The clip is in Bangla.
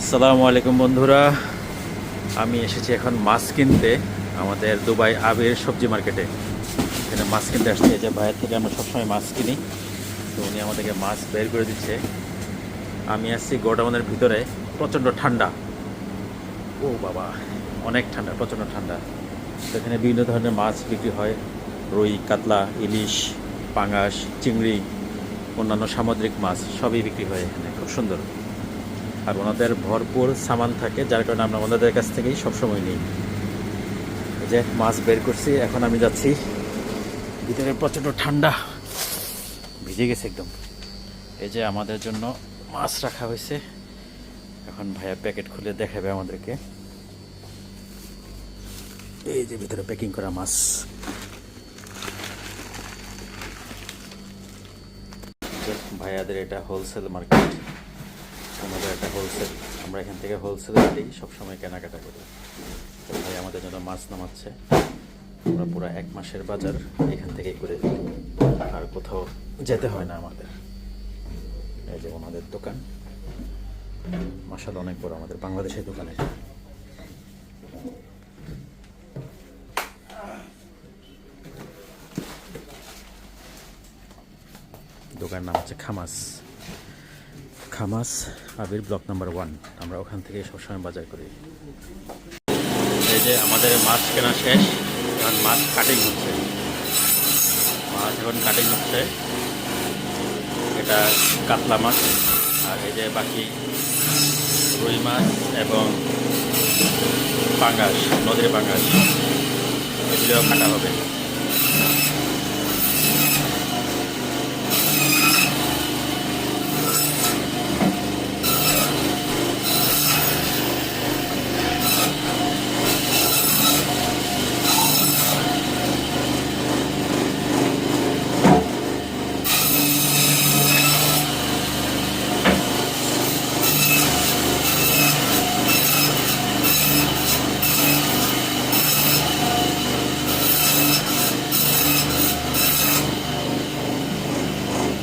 আসসালামু আলাইকুম বন্ধুরা, আমি এসেছি এখন মাছ কিনতে আমাদের দুবাই আবির সবজি মার্কেটে। এখানে মাছ কিনতে আসছি। এই যে ভাইয়ের থেকে আমরা সবসময় মাছ কিনি, তো উনি আমাদেরকে মাছ বের করে দিচ্ছে। আমি আসছি গোডাউনের ভিতরে, প্রচণ্ড ঠান্ডা। ও বাবা, অনেক ঠান্ডা, প্রচণ্ড ঠান্ডা। তো এখানে বিভিন্ন ধরনের মাছ বিক্রি হয়, রুই, কাতলা, ইলিশ, পাঙাশ, চিংড়ি, অন্যান্য সামুদ্রিক মাছ সবই বিক্রি হয় এখানে, খুব সুন্দর। আর ওনাদের ভরপুর সামান থাকে, যার কারণে আমরা ওনাদের কাছ থেকেই সবসময় নিই। এই যে মাছ বের করছি, এখন আমি যাচ্ছি। ভিতরে প্রচণ্ড ঠান্ডা, ভিজে গেছে একদম। এই যে আমাদের জন্য মাছ রাখা হয়েছে, এখন ভাইয়া প্যাকেট খুলে দেখাবে আমাদেরকে। এই যে ভিতরে প্যাকিং করা মাছ। ভাইয়াদের এটা হোলসেল মার্কেট, আমাদের একটা হোলসেল। আমরা এখান থেকে হোলসেলেই সবসময় কেনাকাটা করি। তো ভাই আমাদের জন্য মাছ নামাচ্ছে। আমরা পুরো 1 মাসের বাজার এখান থেকেই করে ফেলি, আর কোথাও যেতে হয় না আমাদের। এই যে ওনাদের দোকান, মাশাআল্লাহ অনেক বড় আমাদের বাংলাদেশের দোকানে। দোকান নাম হচ্ছে খামাস, খামাস আবির ব্লক নাম্বার 1। আমরা ওখান থেকে সবসময় বাজার করি। এই যে আমাদের মাছ কেনা শেষ, এখন মাছ কাটিং হচ্ছে। মাছ এখন কাটিং হচ্ছে। এটা কাতলা মাছ, আর এই যে বাকি রুই মাছ এবং পাঙ্গাস, নদীর পাঙ্গাস, এগুলোও কাটা হবে।